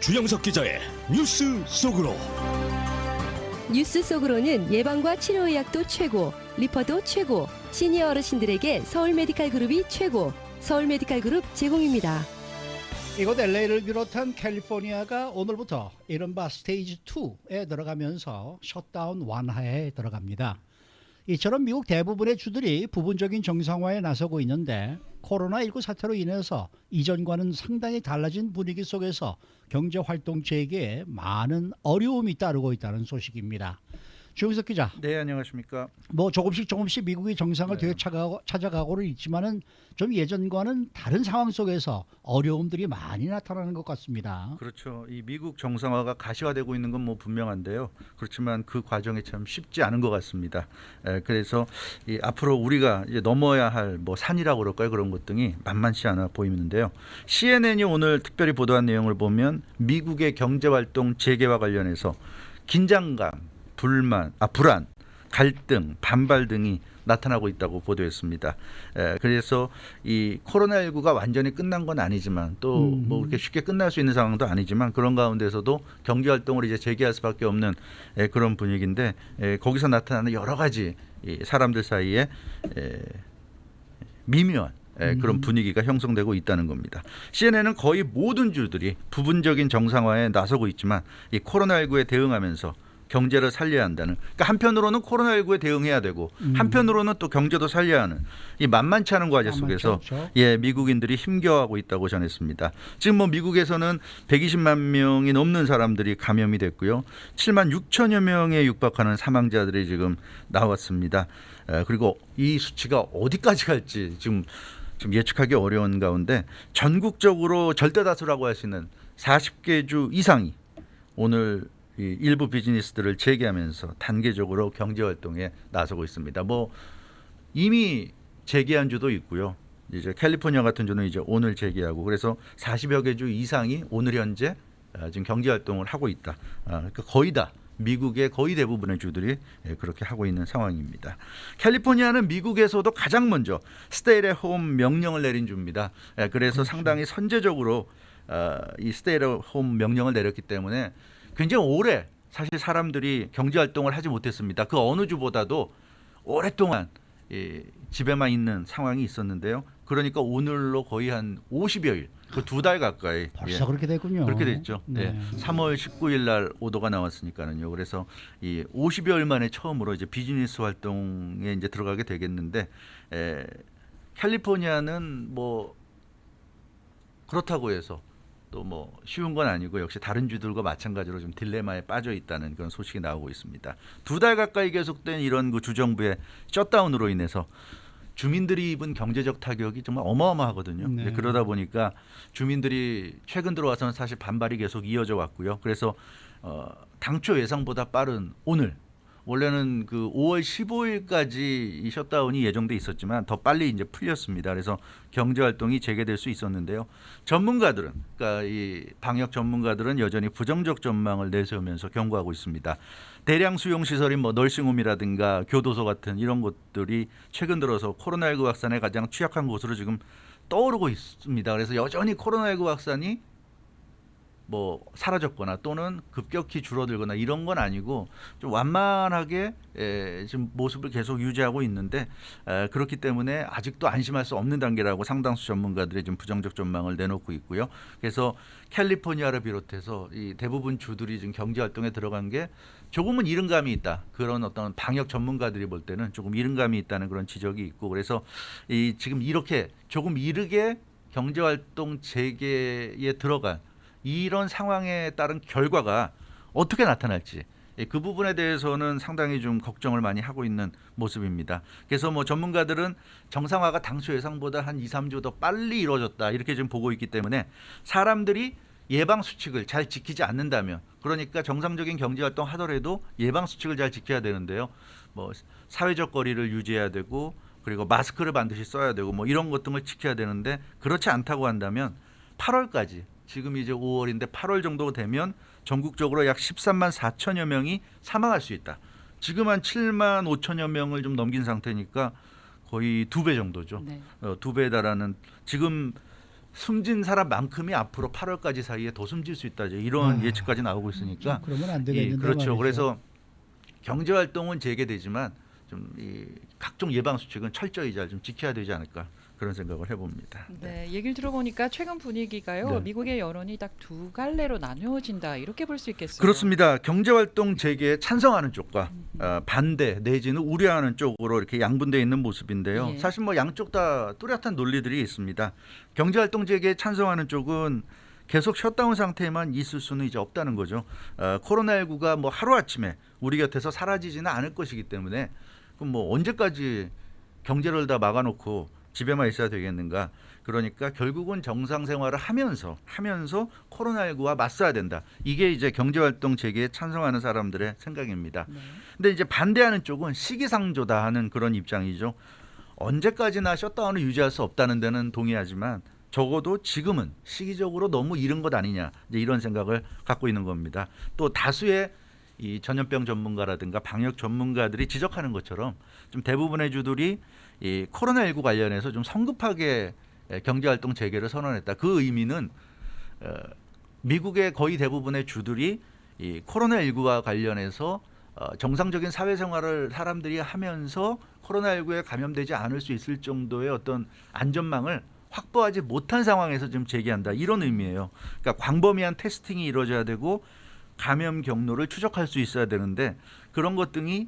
주영석 기자의 뉴스 속으로. 뉴스 속으로는 예방과 치료의학도 최고, 리퍼도 최고, 시니어 어르신들에게 서울 메디칼 그룹이 최고, 서울 메디칼 그룹 제공입니다. 이곳 LA를 비롯한 캘리포니아가 오늘부터 이른바 스테이지 2에 들어가면서 셧다운 완화에 들어갑니다. 이처럼 미국 대부분의 주들이 부분적인 정상화에 나서고 있는데 코로나19 사태로 인해서 이전과는 상당히 달라진 분위기 속에서 경제활동 재개에 많은 어려움이 따르고 있다는 소식입니다. 주영석 기자. 네, 안녕하십니까. 뭐 조금씩 미국이 정상을 네. 찾아가고는 있지만은 좀 예전과는 다른 상황 속에서 어려움들이 많이 나타나는 것 같습니다. 그렇죠. 이 미국 정상화가 가시화되고 있는 건 뭐 분명한데요. 그렇지만 그 과정이 참 쉽지 않은 것 같습니다. 그래서 이 앞으로 우리가 이제 넘어야 할 뭐 산이라고 그럴까요? 그런 것 등이 만만치 않아 보이는데요. CNN이 오늘 특별히 보도한 내용을 보면 미국의 경제활동 재개와 관련해서 긴장감, 불안, 갈등, 반발 등이 나타나고 있다고 보도했습니다. 그래서 이 코로나19가 완전히 끝난 건 아니지만 또 뭐 그렇게 쉽게 끝날 수 있는 상황도 아니지만 그런 가운데서도 경제 활동을 이제 재개할 수밖에 없는 그런 분위기인데 거기서 나타나는 여러 가지 이 사람들 사이에 미묘한 그런 분위기가 형성되고 있다는 겁니다. CNN은 거의 모든 주들이 부분적인 정상화에 나서고 있지만 이 코로나19에 대응하면서 경제를 살려야 한다는. 그러니까 한편으로는 코로나19에 대응해야 되고 한편으로는 또 경제도 살려야 하는 이 만만치 않은 과제 속에서 미국인들이 힘겨워하고 있다고 전했습니다. 지금 뭐 미국에서는 120만 명이 넘는 사람들이 감염이 됐고요. 7만 6천여 명에 육박하는 사망자들이 지금 나왔습니다. 그리고 이 수치가 어디까지 갈지 지금 예측하기 어려운 가운데 전국적으로 절대다수라고 할 수 있는 40개 주 이상이 오늘 이 일부 비즈니스들을 재개하면서 단계적으로 경제 활동에 나서고 있습니다. 뭐 이미 재개한 주도 있고요. 이제 캘리포니아 같은 주는 이제 오늘 재개하고 그래서 40여 개 주 이상이 오늘 현재 지금 경제 활동을 하고 있다. 그러니까 거의 다 미국의 거의 대부분의 주들이 그렇게 하고 있는 상황입니다. 캘리포니아는 미국에서도 가장 먼저 스테이 앳 홈 명령을 내린 주입니다. 그래서 그렇죠. 상당히 선제적으로 이 스테이 앳 홈 명령을 내렸기 때문에 굉장히 오래 사실 사람들이 경제활동을 하지 못했습니다. 그 어느 주보다도 오랫동안 집에만 있는 상황이 있었는데요. 그러니까 오늘로 거의 한 50여일, 그 2달 가까이. 벌써 그렇게 됐군요. 그렇게 됐죠. 네. 3월 19일 날 오더가 나왔으니까는요. 그래서 이 50여일 만에 처음으로 이제 비즈니스 활동에 이제 들어가게 되겠는데 캘리포니아는 뭐 그렇다고 해서 또 뭐 쉬운 건 아니고 역시 다른 주들과 마찬가지로 좀 딜레마에 빠져 있다는 그런 소식이 나오고 있습니다. 2달 가까이 계속된 이런 그 주정부의 셧다운으로 인해서 주민들이 입은 경제적 타격이 정말 어마어마하거든요. 네. 그러다 보니까 주민들이 최근 들어와서는 사실 반발이 계속 이어져 왔고요. 그래서 당초 예상보다 빠른 오늘 원래는 그 5월 15일까지 이 셧다운이 예정돼 있었지만 더 빨리 이제 풀렸습니다. 그래서 경제 활동이 재개될 수 있었는데요. 전문가들은 그러니까 이 방역 전문가들은 여전히 부정적 전망을 내세우면서 경고하고 있습니다. 대량 수용 시설인 뭐 널싱홈이라든가 교도소 같은 이런 곳들이 최근 들어서 코로나19 확산에 가장 취약한 곳으로 지금 떠오르고 있습니다. 그래서 여전히 코로나19 확산이 뭐 사라졌거나 또는 급격히 줄어들거나 이런 건 아니고 좀 완만하게 지금 모습을 계속 유지하고 있는데 그렇기 때문에 아직도 안심할 수 없는 단계라고 상당수 전문가들이 좀 부정적 전망을 내놓고 있고요. 그래서 캘리포니아를 비롯해서 이 대부분 주들이 지금 경제 활동에 들어간 게 조금은 이른 감이 있다. 그런 어떤 방역 전문가들이 볼 때는 조금 이른 감이 있다는 그런 지적이 있고 그래서 이 지금 이렇게 조금 이르게 경제 활동 재개에 들어간 이런 상황에 따른 결과가 어떻게 나타날지 그 부분에 대해서는 상당히 좀 걱정을 많이 하고 있는 모습입니다. 그래서 뭐 전문가들은 정상화가 당초 예상보다 한 2, 3주 더 빨리 이루어졌다 이렇게 좀 보고 있기 때문에 사람들이 예방 수칙을 잘 지키지 않는다면 그러니까 정상적인 경제 활동 하더라도 예방 수칙을 잘 지켜야 되는데요. 뭐 사회적 거리를 유지해야 되고 그리고 마스크를 반드시 써야 되고 뭐 이런 것 등을 지켜야 되는데 그렇지 않다고 한다면 8월까지 지금 이제 5월인데 8월 정도 되면 전국적으로 약 13만 4천여 명이 사망할 수 있다. 지금 한 7만 5천여 명을 좀 넘긴 상태니까 거의 2배 정도죠. 네. 2배에 달하는 지금 숨진 사람만큼이 앞으로 8월까지 사이에 더 숨질 수 있다. 이런 예측까지 나오고 있으니까. 그러면 안 되겠는데 그렇죠. 말이죠. 그래서 경제 활동은 재개되지만 좀 이 각종 예방 수칙은 철저히 잘 좀 지켜야 되지 않을까 그런 생각을 해봅니다. 네, 얘기를 들어보니까 최근 분위기가요. 네. 미국의 여론이 딱 두 갈래로 나누어진다 이렇게 볼 수 있겠어요. 그렇습니다. 경제 활동 재개에 찬성하는 쪽과 반대 내지는 우려하는 쪽으로 이렇게 양분되어 있는 모습인데요. 예. 사실 뭐 양쪽 다 뚜렷한 논리들이 있습니다. 경제 활동 재개에 찬성하는 쪽은 계속 셧다운 상태에만 있을 수는 이제 없다는 거죠. 코로나19가 뭐 하루아침에 우리 곁에서 사라지지는 않을 것이기 때문에 그럼 뭐 언제까지 경제를 다 막아놓고 집에만 있어야 되겠는가. 그러니까 결국은 정상 생활을 하면서 코로나19와 맞서야 된다. 이게 이제 경제활동 재개에 찬성하는 사람들의 생각입니다. 네. 근데 이제 반대하는 쪽은 시기상조다 하는 그런 입장이죠. 언제까지나 셧다운을 유지할 수 없다는 데는 동의하지만 적어도 지금은 시기적으로 너무 이른 것 아니냐 이제 이런 생각을 갖고 있는 겁니다. 또 다수의 이 전염병 전문가라든가 방역 전문가들이 지적하는 것처럼 좀 대부분의 주들이 이 코로나19 관련해서 좀 성급하게 경제활동 재개를 선언했다. 그 의미는 미국의 거의 대부분의 주들이 이 코로나19와 관련해서 정상적인 사회생활을 사람들이 하면서 코로나19에 감염되지 않을 수 있을 정도의 어떤 안전망을 확보하지 못한 상황에서 지금 재개한다. 이런 의미예요. 그러니까 광범위한 테스팅이 이루어져야 되고 감염 경로를 추적할 수 있어야 되는데 그런 것 등이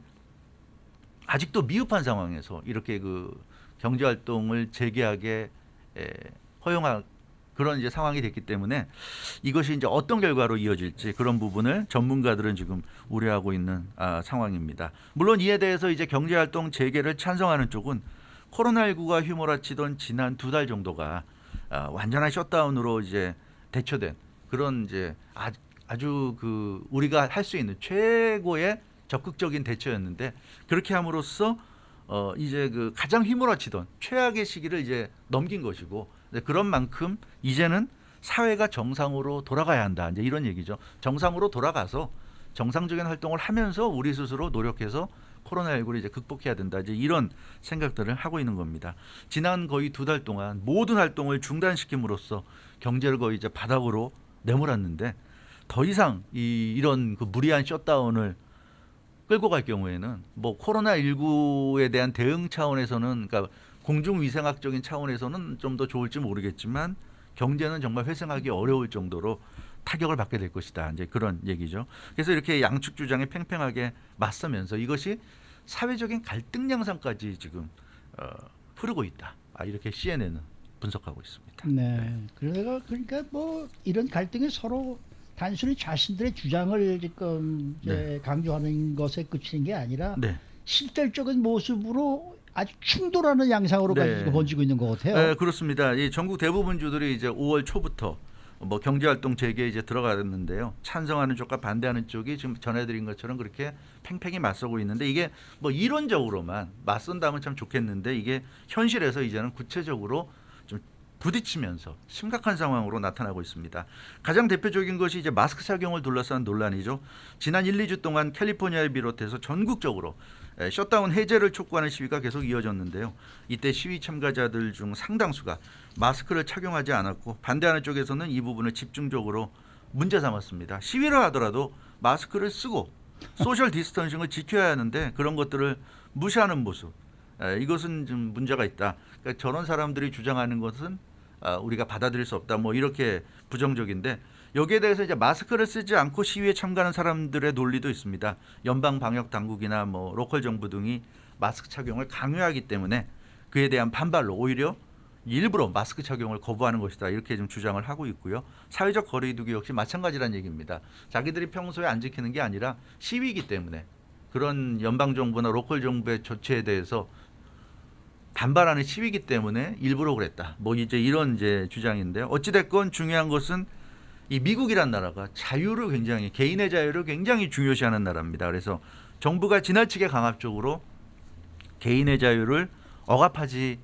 아직도 미흡한 상황에서 이렇게 그 경제 활동을 재개하게 허용할 그런 이제 상황이 됐기 때문에 이것이 이제 어떤 결과로 이어질지 그런 부분을 전문가들은 지금 우려하고 있는 상황입니다. 물론 이에 대해서 이제 경제 활동 재개를 찬성하는 쪽은 코로나19가 휘몰아치던 지난 2달 정도가 완전한 셧다운으로 이제 대처된 그런 이제 아주 그 우리가 할 수 있는 최고의 적극적인 대처였는데 그렇게 함으로써 이제 그 가장 휘몰아치던 최악의 시기를 이제 넘긴 것이고 그런 만큼 이제는 사회가 정상으로 돌아가야 한다. 이제 이런 얘기죠. 정상으로 돌아가서 정상적인 활동을 하면서 우리 스스로 노력해서 코로나19를 이제 극복해야 된다. 이제 이런 생각들을 하고 있는 겁니다. 지난 거의 2달 동안 모든 활동을 중단시킴으로써 경제를 거의 이제 바닥으로 내몰았는데 더 이상 이런 그 무리한 셧다운을 끌고 갈 경우에는 뭐 코로나19에 대한 대응 차원에서는 그러니까 공중위생학적인 차원에서는 좀 더 좋을지 모르겠지만 경제는 정말 회생하기 어려울 정도로 타격을 받게 될 것이다. 이제 그런 얘기죠. 그래서 이렇게 양측 주장에 팽팽하게 맞서면서 이것이 사회적인 갈등 양상까지 지금 흐르고 있다. 이렇게 CNN은 분석하고 있습니다. 네. 그러니까 뭐 이런 갈등이 서로 단순히 자신들의 주장을 지금 이제 강조하는 것에 그치는 게 아니라 네. 실질적인 모습으로 아주 충돌하는 양상으로까지 지금 번지고 있는 것 같아요. 네, 그렇습니다. 이 전국 대부분 주들이 이제 5월 초부터 뭐 경제활동 재개에 이제 들어갔는데요. 찬성하는 쪽과 반대하는 쪽이 지금 전해드린 것처럼 그렇게 팽팽히 맞서고 있는데 이게 뭐 이론적으로만 맞선다면 참 좋겠는데 이게 현실에서 이제는 구체적으로 좀 부딪히면서 심각한 상황으로 나타나고 있습니다. 가장 대표적인 것이 이제 마스크 착용을 둘러싼 논란이죠. 지난 1, 2주 동안 캘리포니아를 비롯해서 전국적으로 셧다운 해제를 촉구하는 시위가 계속 이어졌는데요. 이때 시위 참가자들 중 상당수가 마스크를 착용하지 않았고 반대하는 쪽에서는 이 부분을 집중적으로 문제 삼았습니다. 시위를 하더라도 마스크를 쓰고 소셜 디스턴싱을 지켜야 하는데 그런 것들을 무시하는 모습. 이것은 좀 문제가 있다. 그러니까 저런 사람들이 주장하는 것은 우리가 받아들일 수 없다. 뭐 이렇게 부정적인데 여기에 대해서 이제 마스크를 쓰지 않고 시위에 참가하는 사람들의 논리도 있습니다. 연방 방역 당국이나 뭐 로컬 정부 등이 마스크 착용을 강요하기 때문에 그에 대한 반발로 오히려 일부러 마스크 착용을 거부하는 것이다. 이렇게 좀 주장을 하고 있고요. 사회적 거리두기 역시 마찬가지란 얘기입니다. 자기들이 평소에 안 지키는 게 아니라 시위이기 때문에 그런 연방 정부나 로컬 정부의 조치에 대해서 반발하는 시위이기 때문에 일부러 그랬다. 뭐 이제 이런 이제 주장인데요. 어찌 됐건 중요한 것은 이 미국이란 나라가 자유를 굉장히 개인의 자유를 굉장히 중요시하는 나라입니다. 그래서 정부가 지나치게 강압적으로 개인의 자유를 억압하지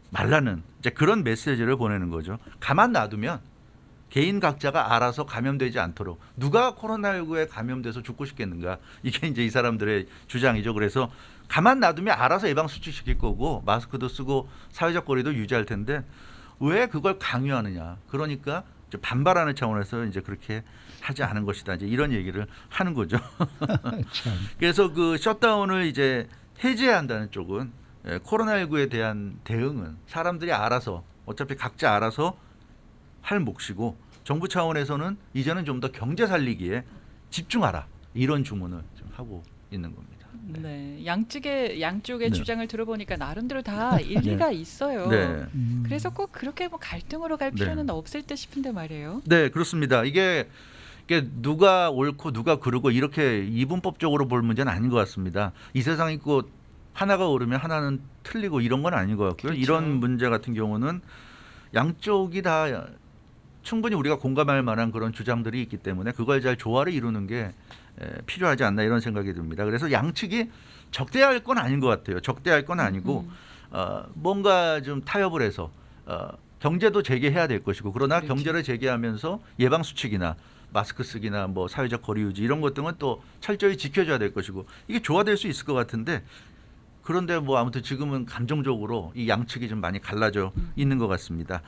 말라는 이제 그런 메시지를 보내는 거죠. 가만 놔두면 개인 각자가 알아서 감염되지 않도록 누가 코로나19에 감염돼서 죽고 싶겠는가 이게 이제 이 사람들의 주장이죠. 그래서 가만 놔두면 알아서 예방 수칙시킬 거고 마스크도 쓰고 사회적 거리도 유지할 텐데 왜 그걸 강요하느냐. 그러니까 이제 반발하는 차원에서 이제 그렇게 하지 않은 것이다. 이제 이런 얘기를 하는 거죠. 참. 그래서 그 셧다운을 이제 해제해야 한다는 쪽은 코로나19에 대한 대응은 사람들이 알아서 어차피 각자 알아서 할 몫이고 정부 차원에서는 이제는 좀 더 경제 살리기에 집중하라. 이런 주문을 좀 하고 있는 겁니다. 네, 양쪽의 네. 주장을 들어보니까 나름대로 다 일리가 있어요. 네. 그래서 꼭 그렇게 뭐 갈등으로 갈 네. 필요는 없을 듯 싶은데 말이에요. 네, 그렇습니다. 이게 누가 옳고 누가 그르고 이렇게 이분법적으로 볼 문제는 아닌 것 같습니다. 이 세상이 꼭 하나가 옳으면 하나는 틀리고 이런 건 아닌 것 같고요. 그렇죠. 이런 문제 같은 경우는 양쪽이 다 충분히 우리가 공감할 만한 그런 주장들이 있기 때문에 그걸 잘 조화를 이루는 게 필요하지 않나 이런 생각이 듭니다. 그래서 양측이 적대할 건 아닌 것 같아요. 적대할 건 아니고 뭔가 좀 타협을 해서 경제도 재개해야 될 것이고 그러나 그렇죠. 경제를 재개하면서 예방 수칙이나 마스크 쓰기나 뭐 사회적 거리 유지 이런 것 등은 또 철저히 지켜줘야 될 것이고 이게 조화될 수 있을 것 같은데 그런데 뭐 아무튼 지금은 감정적으로 이 양측이 좀 많이 갈라져 있는 것 같습니다.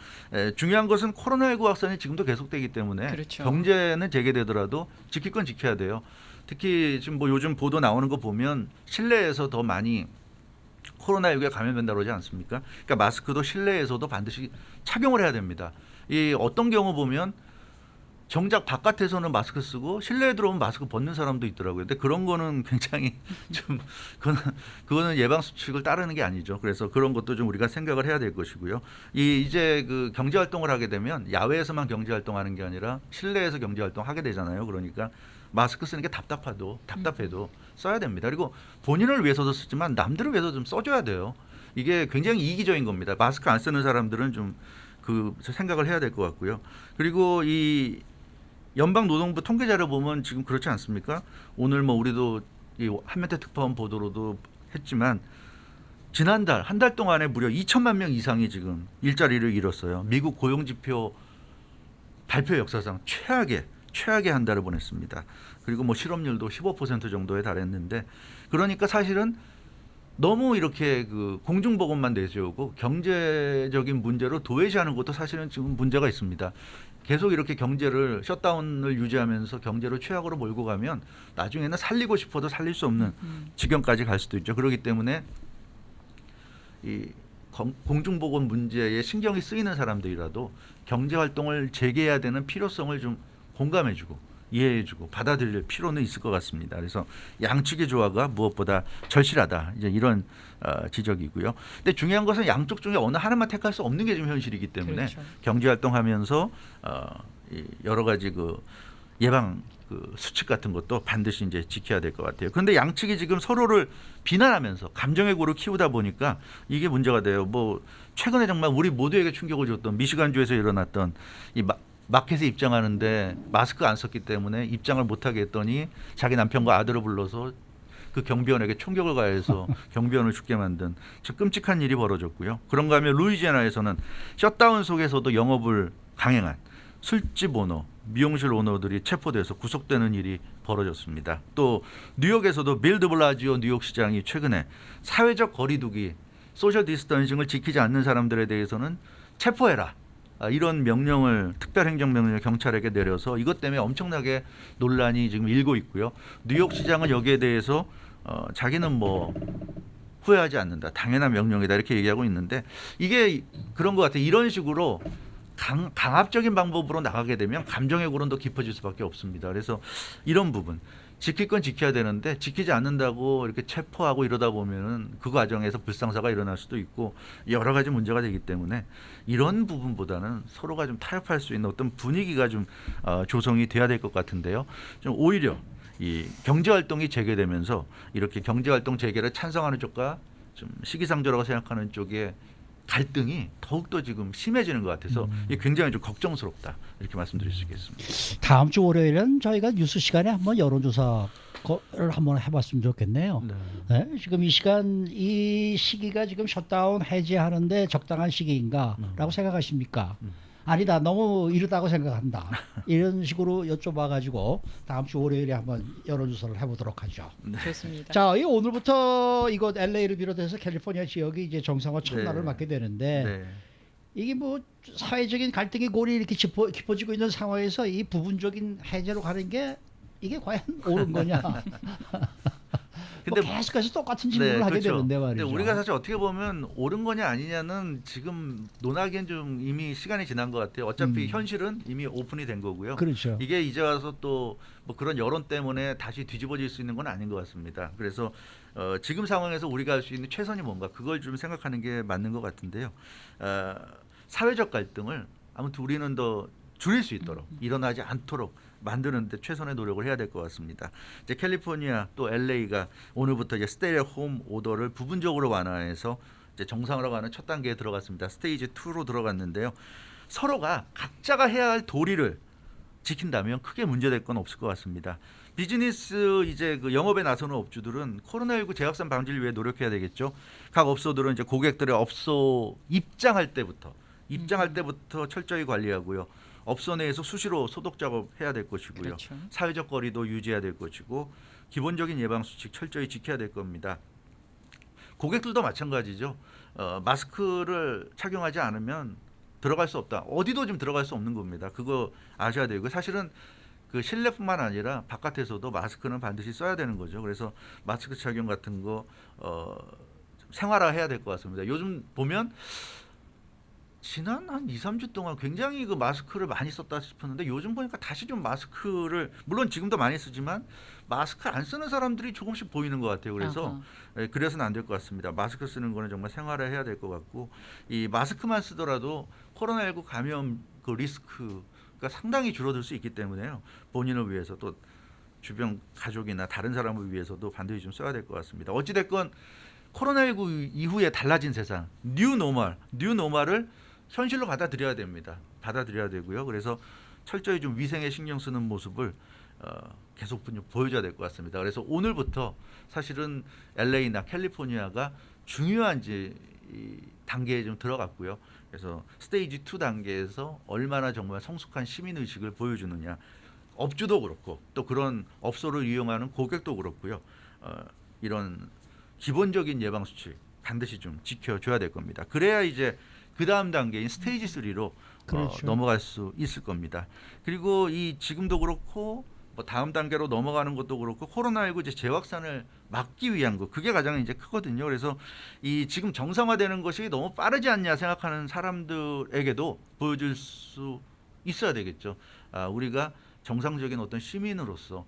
중요한 것은 코로나19 확산이 지금도 계속되기 때문에 그렇죠. 경제는 재개되더라도 지킬 건 지켜야 돼요. 특히 지금 뭐 요즘 보도 나오는 거 보면 실내에서 더 많이 코로나19에 감염된다고 그러지 않습니까? 그러니까 마스크도 실내에서도 반드시 착용을 해야 됩니다. 이 어떤 경우 보면 정작 바깥에서는 마스크 쓰고 실내에 들어오면 마스크 벗는 사람도 있더라고요. 근데 그런 거는 굉장히 좀 그거는 예방 수칙을 따르는 게 아니죠. 그래서 그런 것도 좀 우리가 생각을 해야 될 것이고요. 이제 그 경제 활동을 하게 되면 야외에서만 경제 활동하는 게 아니라 실내에서 경제 활동하게 되잖아요. 그러니까 마스크 쓰는 게 답답해도 써야 됩니다. 그리고 본인을 위해서도 쓰지만 남들을 위해서 좀 써줘야 돼요. 이게 굉장히 이기적인 겁니다. 마스크 안 쓰는 사람들은 좀 그 생각을 해야 될 것 같고요. 그리고 이 연방노동부 통계자료 보면 지금 그렇지 않습니까? 오늘 뭐 우리도 이 한면태 특파원 보도로도 했지만 지난달 한 달 동안에 무려 2천만 명 이상이 지금 일자리를 잃었어요. 미국 고용지표 발표 역사상 최악의 한 달을 보냈습니다. 그리고 뭐 실업률도 15% 정도에 달했는데 그러니까 사실은 너무 이렇게 그 공중보건만 내세우고 경제적인 문제로 도외시하는 것도 사실은 지금 문제가 있습니다. 계속 이렇게 경제를 셧다운을 유지하면서 경제를 최악으로 몰고 가면 나중에는 살리고 싶어도 살릴 수 없는 지경까지 갈 수도 있죠. 그렇기 때문에 이 공중보건 문제에 신경이 쓰이는 사람들이라도 경제 활동을 재개해야 되는 필요성을 좀 공감해주고 이해해주고 받아들일 필요는 있을 것 같습니다. 그래서 양측의 조화가 무엇보다 절실하다. 이제 이런 지적이고요. 근데 중요한 것은 양쪽 중에 어느 하나만 택할 수 없는 게 지금 현실이기 때문에 그렇죠. 경제 활동하면서 이 여러 가지 그 예방 그 수칙 같은 것도 반드시 이제 지켜야 될 것 같아요. 그런데 양측이 지금 서로를 비난하면서 감정의 고를 키우다 보니까 이게 문제가 돼요. 뭐 최근에 정말 우리 모두에게 충격을 줬던 미시간주에서 일어났던 이 마켓에 입장하는데 마스크 안 썼기 때문에 입장을 못하게 했더니 자기 남편과 아들을 불러서 그 경비원에게 총격을 가해서 경비원을 죽게 만든 참 끔찍한 일이 벌어졌고요. 그런가 하면 루이지애나에서는 셧다운 속에서도 영업을 강행한 술집 오너, 미용실 오너들이 체포돼서 구속되는 일이 벌어졌습니다. 또 뉴욕에서도 빌 드 블라지오 뉴욕시장이 최근에 사회적 거리두기, 소셜 디스턴싱을 지키지 않는 사람들에 대해서는 체포해라. 이런 명령을 특별행정명령을 경찰에게 내려서 이것 때문에 엄청나게 논란이 지금 일고 있고요. 뉴욕시장은 여기에 대해서 자기는 뭐 후회하지 않는다. 당연한 명령이다. 이렇게 얘기하고 있는데 이게 그런 것 같아요. 이런 식으로 강압적인 방법으로 나가게 되면 감정의 골은 더 깊어질 수밖에 없습니다. 그래서 이런 부분 지킬 건 지켜야 되는데 지키지 않는다고 이렇게 체포하고 이러다 보면은 그 과정에서 불상사가 일어날 수도 있고 여러 가지 문제가 되기 때문에 이런 부분보다는 서로가 좀 타협할 수 있는 어떤 분위기가 좀 조성이 돼야 될 것 같은데요. 좀 오히려 이 경제 활동이 재개되면서 이렇게 경제 활동 재개를 찬성하는 쪽과 좀 시기상조라고 생각하는 쪽에 갈등이 더욱더 지금 심해지는 것 같아서 이게 굉장히 좀 걱정스럽다 이렇게 말씀드릴 수 있겠습니다. 다음 주 월요일은 저희가 뉴스 시간에 한번 여론조사를 한번 해봤으면 좋겠네요. 네. 네? 지금 이 시기가 지금 셧다운 해제하는데 적당한 시기인가라고 생각하십니까? 아니다, 너무 이르다고 생각한다. 이런 식으로 여쭤봐가지고 다음 주 월요일에 한번 여론조사를 해보도록 하죠. 좋습니다. 자, 이 오늘부터 이곳 LA를 비롯해서 캘리포니아 지역이 이제 정상화 첫날을 네. 맞게 되는데 네. 이게 뭐 사회적인 갈등의 골이 이렇게 깊어지고 있는 상황에서 이 부분적인 해제로 가는 게 이게 과연 옳은 거냐? 근데 뭐 계속해서 똑같은 질문을 하게 그렇죠. 되는데 근데 말이죠. 우리가 사실 어떻게 보면 옳은 거냐 아니냐는 지금 논하기엔 좀 이미 시간이 지난 것 같아요. 어차피 현실은 이미 오픈이 된 거고요. 그렇죠. 이게 이제 와서 또 뭐 그런 여론 때문에 다시 뒤집어질 수 있는 건 아닌 것 같습니다. 그래서 지금 상황에서 우리가 할 수 있는 최선이 뭔가 그걸 좀 생각하는 게 맞는 것 같은데요. 사회적 갈등을 아무튼 우리는 더 줄일 수 있도록 일어나지 않도록 만드는데 최선의 노력을 해야 될 것 같습니다. 이제 캘리포니아 또 LA가 오늘부터 이제 스테이 홈 오더를 부분적으로 완화해서 이제 정상으로 가는 첫 단계에 들어갔습니다. 스테이지 2로 들어갔는데요. 서로가 각자가 해야 할 도리를 지킨다면 크게 문제될 건 없을 것 같습니다. 비즈니스 이제 그 영업에 나서는 업주들은 코로나19 재확산 방지를 위해 노력해야 되겠죠. 각 업소들은 이제 고객들의 업소 입장할 때부터 철저히 관리하고요. 업소 내에서 수시로 소독 작업 해야 될 것이고요. 그렇죠. 사회적 거리도 유지해야 될 것이고 기본적인 예방 수칙 철저히 지켜야 될 겁니다. 고객들도 마찬가지죠. 마스크를 착용하지 않으면 들어갈 수 없다. 어디도 좀 들어갈 수 없는 겁니다. 그거 아셔야 되고 사실은 그 실내뿐만 아니라 바깥에서도 마스크는 반드시 써야 되는 거죠. 그래서 마스크 착용 같은 거 생활화해야 될 것 같습니다. 요즘 보면 지난 한 2, 3주 동안 굉장히 그 마스크를 많이 썼다 싶었는데 요즘 보니까 다시 좀 마스크를 물론 지금도 많이 쓰지만 마스크 안 쓰는 사람들이 조금씩 보이는 것 같아요. 그래서 그래서는 안 될 것 같습니다. 마스크 쓰는 거는 정말 생활화해야 될 것 같고 이 마스크만 쓰더라도 코로나19 감염 그 리스크가 상당히 줄어들 수 있기 때문에요. 본인을 위해서 또 주변 가족이나 다른 사람을 위해서도 반드시 좀 써야 될 것 같습니다. 어찌됐건 코로나19 이후에 달라진 세상 뉴노멀을 현실로 받아들여야 됩니다. 받아들여야 되고요. 그래서 철저히 좀 위생에 신경 쓰는 모습을 계속 보여줘야 될 것 같습니다. 그래서 오늘부터 사실은 LA나 캘리포니아가 중요한 이제 이 단계에 좀 들어갔고요. 그래서 스테이지 2 단계에서 얼마나 정말 성숙한 시민 의식을 보여주느냐, 업주도 그렇고 또 그런 업소를 이용하는 고객도 그렇고요. 이런 기본적인 예방 수칙 반드시 좀 지켜줘야 될 겁니다. 그래야 이제 그 다음 단계인 스테이지 3로 그렇죠. 넘어갈 수 있을 겁니다. 그리고 이 지금도 그렇고 뭐 다음 단계로 넘어가는 것도 그렇고 코로나19 이제 재확산을 막기 위한 거 그게 가장 이제 크거든요. 그래서 이 지금 정상화되는 것이 너무 빠르지 않냐 생각하는 사람들에게도 보여줄 수 있어야 되겠죠. 우리가 정상적인 어떤 시민으로서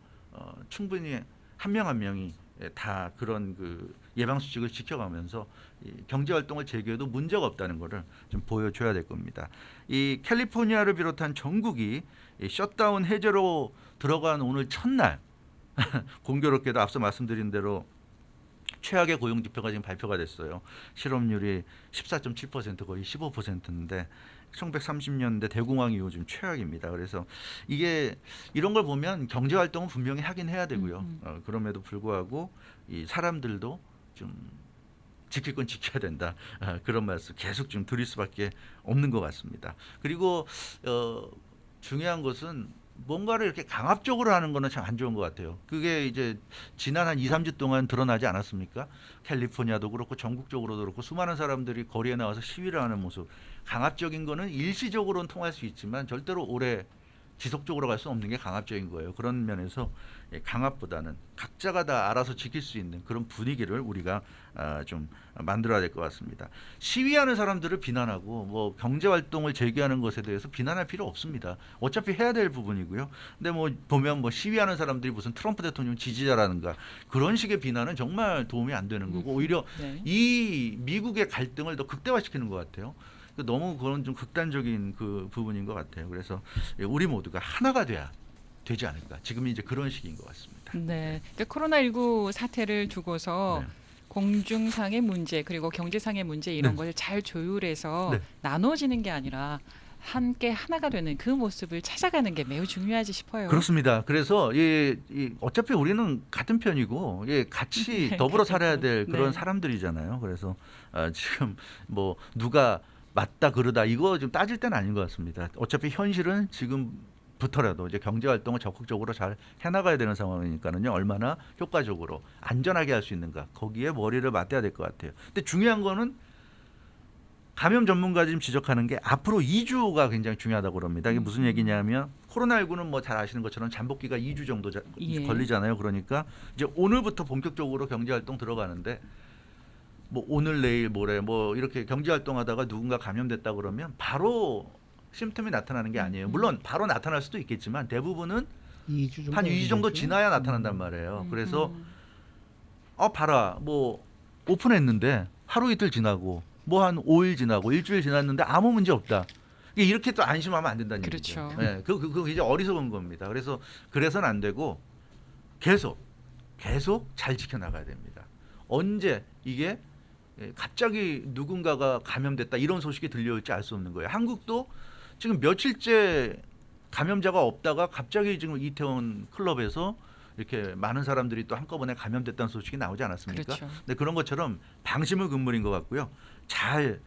충분히 한 명 한 명이 다 그런 그 예방 수칙을 지켜가면서 이 경제 활동을 재개해도 문제가 없다는 것을 좀 보여줘야 될 겁니다. 이 캘리포니아를 비롯한 전국이 이 셧다운 해제로 들어간 오늘 첫날 공교롭게도 앞서 말씀드린 대로 최악의 고용 지표가 지금 발표가 됐어요. 실업률이 14.7% 거의 15%인데 1930년대 대공황 이후 좀 최악입니다. 그래서 이게 이런 걸 보면 경제 활동은 분명히 하긴 해야 되고요. 그럼에도 불구하고 이 사람들도 좀 지킬 건 지켜야 된다. 그런 말씀 계속 좀 드릴 수밖에 없는 것 같습니다. 그리고 중요한 것은 뭔가를 이렇게 강압적으로 하는 거는 참 안 좋은 것 같아요. 그게 이제 지난 한 2, 3주 동안 드러나지 않았습니까? 캘리포니아도 그렇고 전국적으로도 그렇고 수많은 사람들이 거리에 나와서 시위를 하는 모습. 강압적인 거는 일시적으로는 통할 수 있지만 절대로 오래 지속적으로 갈 수 없는 게 강압적인 거예요. 그런 면에서 강압보다는 각자가 다 알아서 지킬 수 있는 그런 분위기를 우리가 좀 만들어야 될 것 같습니다. 시위하는 사람들을 비난하고 뭐 경제 활동을 재개하는 것에 대해서 비난할 필요 없습니다. 어차피 해야 될 부분이고요. 근데 뭐 보면 뭐 시위하는 사람들이 무슨 트럼프 대통령 지지자라는가 그런 식의 비난은 정말 도움이 안 되는 거고 오히려 이 미국의 갈등을 더 극대화시키는 것 같아요. 너무 그런 좀 극단적인 그 부분인 것 같아요. 그래서 우리 모두가 하나가 돼야 되지 않을까. 지금 이제 그런 시기인 것 같습니다. 네. 그러니까 코로나19 사태를 두고서 네. 공중상의 문제 그리고 경제상의 문제 이런 네. 것을 잘 조율해서 네. 나눠지는 게 아니라 함께 하나가 되는 그 모습을 찾아가는 게 매우 중요하지 싶어요. 그렇습니다. 그래서 어차피 우리는 같은 편이고 같이 더불어 살아야 될 그런 네. 사람들이잖아요. 그래서 지금 뭐 누가 맞다 그러다 이거 좀 따질 때는 아닌 것 같습니다. 어차피 현실은 지금부터라도 이제 경제 활동을 적극적으로 잘 해나가야 되는 상황이니까는요. 얼마나 효과적으로 안전하게 할 수 있는가 거기에 머리를 맞대야 될 것 같아요. 근데 중요한 거는 감염 전문가들이 지금 지적하는 게 앞으로 2주가 굉장히 중요하다고 그럽니다. 이게 무슨 얘기냐면 코로나19는 뭐 잘 아시는 것처럼 잠복기가 2주 정도 예. 걸리잖아요. 그러니까 이제 오늘부터 본격적으로 경제 활동 들어가는데 뭐 오늘 내일 모레 뭐 이렇게 경제 활동하다가 누군가 감염됐다 그러면 바로 심텀이 나타나는 게 아니에요. 물론 바로 나타날 수도 있겠지만 대부분은 2주 정도 한 2주 정도 걸리겠죠? 지나야 나타난단 말이에요. 그래서 음. 봐라 뭐 오픈했는데 하루 이틀 지나고 뭐 한 5일 지나고 일주일 지났는데 아무 문제 없다. 이렇게 또 안심하면 안 된다는 그렇죠. 얘기죠. 네, 그 이제 어리석은 겁니다. 그래서는 안 되고 계속 잘 지켜나가야 됩니다. 언제 이게 갑자기 누군가가 감염됐다 이런 소식이 들려올지 알 수 없는 거예요. 한국도 지금 며칠째 감염자가 없다가 갑자기 지금 이태원 클럽에서 이렇게 많은 사람들이 또 한꺼번에 감염됐다는 소식이 나오지 않았습니까? 그렇죠. 근데 그런 것처럼 방심은 금물인 것 같고요. 잘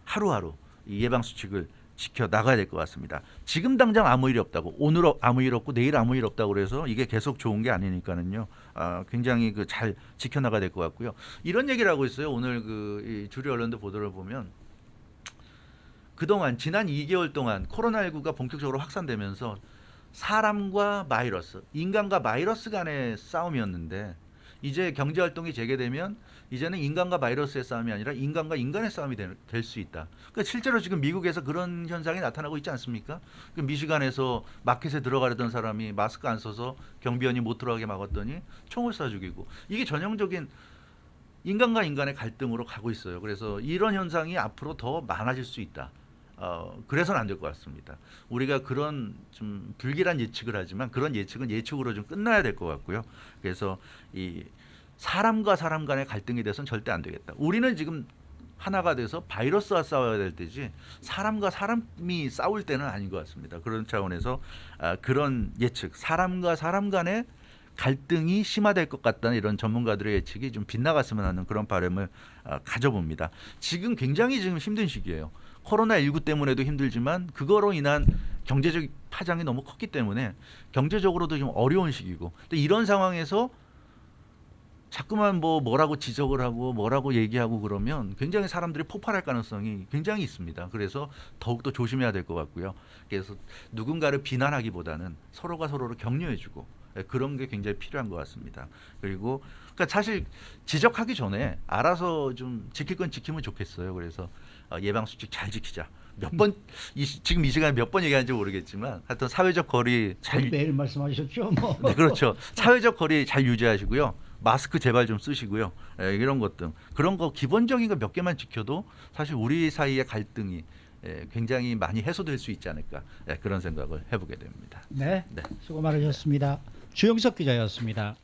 하루하루 이 예방 수칙을 지켜 나가야 될 것 같습니다. 지금 당장 아무 일이 없다고 오늘 아무 일 없고 내일 아무 일 없다고 그래서 이게 계속 좋은 게 아니니까는요. 굉장히 잘 지켜 나가야 될 것 같고요. 이런 얘기를 하고 있어요. 오늘 이 주류 언론들 보도를 보면 그동안 지난 2개월 동안 코로나19가 본격적으로 확산되면서 사람과 바이러스, 인간과 바이러스 간의 싸움이었는데 이제 경제 활동이 재개되면 이제는 인간과 바이러스의 싸움이 아니라 인간과 인간의 싸움이 될 수 있다. 그러니까 실제로 지금 미국에서 그런 현상이 나타나고 있지 않습니까? 미시간에서 마켓에 들어가려던 사람이 마스크 안 써서 경비원이 못 들어가게 막았더니 총을 쏴 죽이고 이게 전형적인 인간과 인간의 갈등으로 가고 있어요. 그래서 이런 현상이 앞으로 더 많아질 수 있다. 그래서는 안 될 것 같습니다. 우리가 그런 좀 불길한 예측을 하지만 그런 예측은 예측으로 좀 끝나야 될 것 같고요. 그래서 이 사람과 사람 간의 갈등에 대해서는 절대 안 되겠다. 우리는 지금 하나가 돼서 바이러스와 싸워야 될 때지 사람과 사람이 싸울 때는 아닌 것 같습니다. 그런 차원에서 그런 예측, 사람과 사람 간의 갈등이 심화될 것 같다는 이런 전문가들의 예측이 좀 빗나갔으면 하는 그런 바람을 가져봅니다. 지금 굉장히 지금 힘든 시기예요. 코로나19 때문에도 힘들지만 그거로 인한 경제적 파장이 너무 컸기 때문에 경제적으로도 좀 어려운 시기고 또 이런 상황에서 자꾸만 뭐라고 지적을 하고 뭐라고 얘기하고 그러면 굉장히 사람들이 폭발할 가능성이 굉장히 있습니다. 그래서 더욱더 조심해야 될 것 같고요. 그래서 누군가를 비난하기보다는 서로가 서로를 격려해주고 그런 게 굉장히 필요한 것 같습니다. 그리고 그러니까 사실 지적하기 전에 알아서 좀 지킬 건 지키면 좋겠어요. 그래서 예방 수칙 잘 지키자. 지금 이 시간에 몇 번 얘기하는지 모르겠지만 하여튼 사회적 거리 잘 매일 말씀하셨죠. 뭐. 네, 그렇죠. 사회적 거리 잘 유지하시고요. 마스크 제발 좀 쓰시고요. 이런 것들 그런 거 기본적인 거 몇 개만 지켜도 사실 우리 사이의 갈등이 굉장히 많이 해소될 수 있지 않을까 그런 생각을 해보게 됩니다. 네, 네. 수고 많으셨습니다. 주영석 기자였습니다.